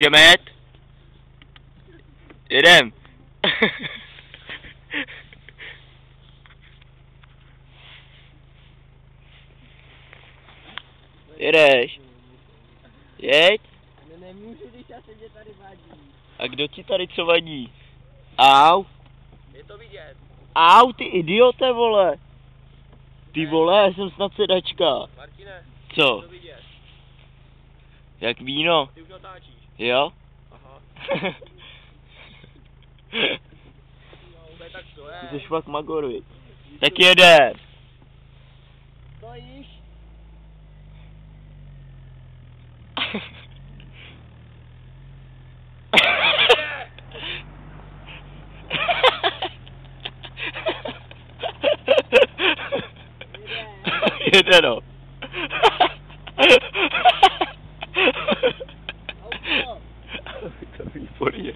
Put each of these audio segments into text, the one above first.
Jdeme jet? Jedem. Jedeš? Jeď? No nemůžu, když já se mě tady vadí. A kdo ti tady co vadí? Au? Je to vidět. Au, ty idiote, vole. Ty vole, já jsem snad sedačka. Martine, Co? je to vidět. Jak víno? Ty už natáčíš. Jo? Aha. No, tak to je. Ty jsi fakt magor, viď? Tak jedem. Stojíš? Jede no. Auto. To je výborně.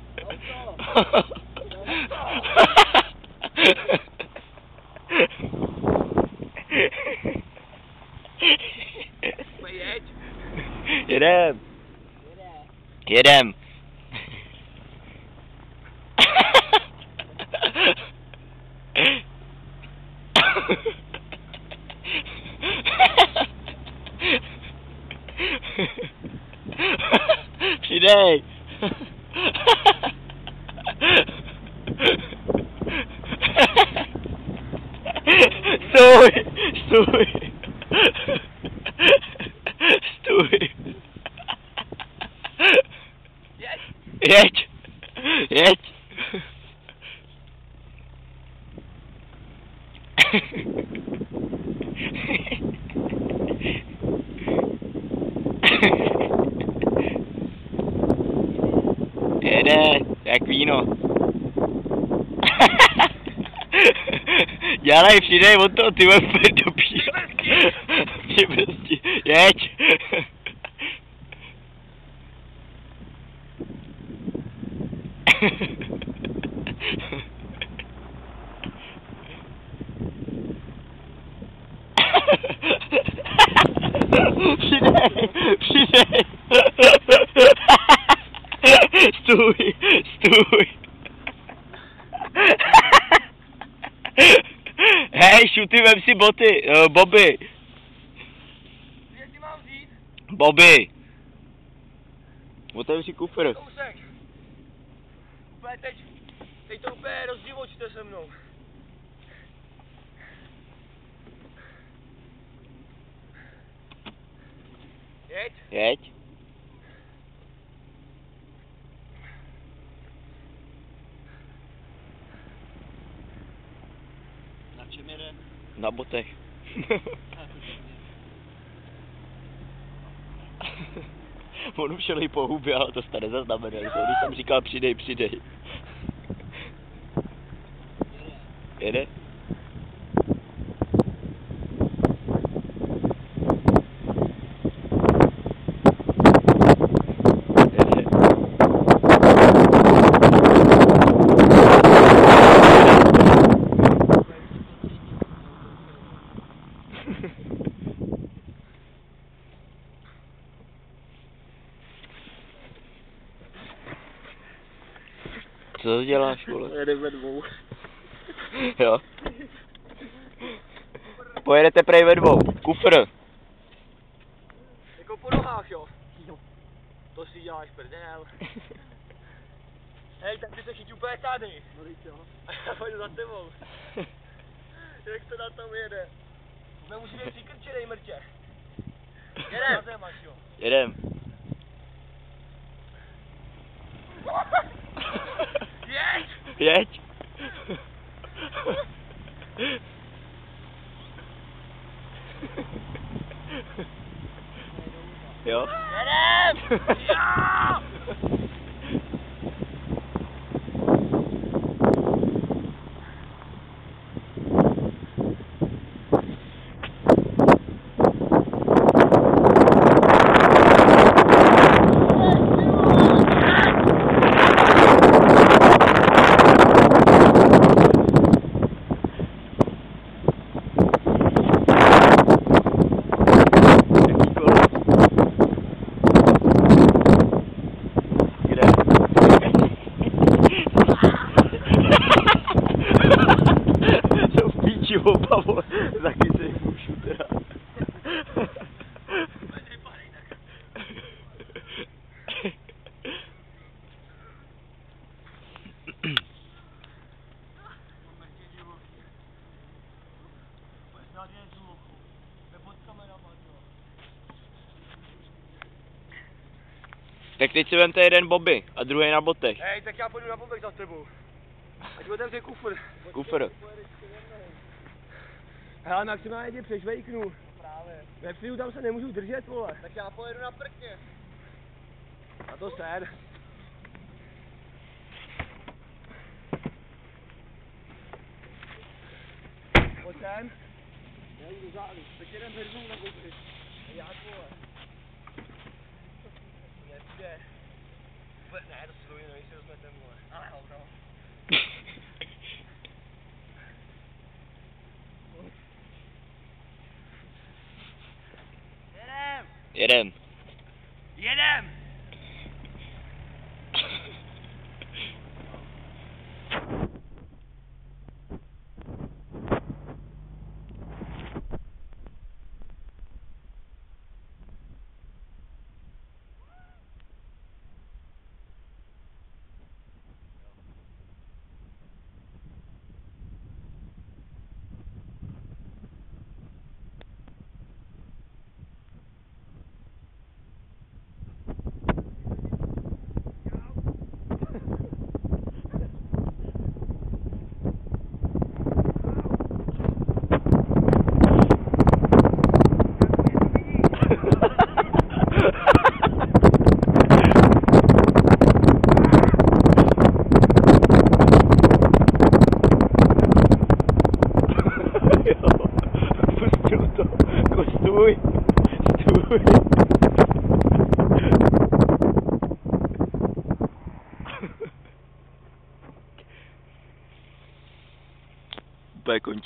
Auto. Jeď. Jedem. Jede. Jedem. Přidej. Stůj, stůj. Stůj. Jeď. Jeď. Jeď. Jede, jak víno. Dělej, přidej od toho, ty vole, do píla. Přibrzdí. Jeď. Přidej, přidej. Stůj, stůj. Hej, šuty, vem si boty, Bobby. Jak ty mám vzít? Bobby. Otevři si kufr. Kousek. Úplně teď to úplně rozdivočíte se mnou. Jeď. Jeď. Na čem jede? Na botech. On už šel i po hubě, ale to jste nezaznamenali. To, když jsem říkal přidej, přidej. Jede? Co to děláš, vole? Jede ve dvou. Jo. Pojedete prej ve dvou. Kufr. Jako po nohách, jo? To si děláš prdel. Hej, tak ty se chytí úplně tady. No víš jo. A já pojdu za tebou. Jak to na tom jede? Jsme musíme přikrčenej mrtě. Jedem. Na zem, jo. Jedem. Jeď! Jeď. Jo? Jedem! Jo! Tak teď si vemte jeden Bobby a druhý na botech. Hej, tak já půjdu na bobek za tebou. Ať otevře kufr. Kufr. Hele, maximálně tě přešvejknu. Právě. Ve vpřidu tam se nemůžu držet, vole. Tak já pojedu na prkně. A to ser. Pojď sem. Já jdu do zádu. Tak jeden verzou na koupit. Jak, vole? Nepůjde. Ne, to si dojde, nevím, si rozmetem, vole. Ale hovno. Jedem. Jedem! Pustil to. Jako stůj. Stůj. Úplně končí.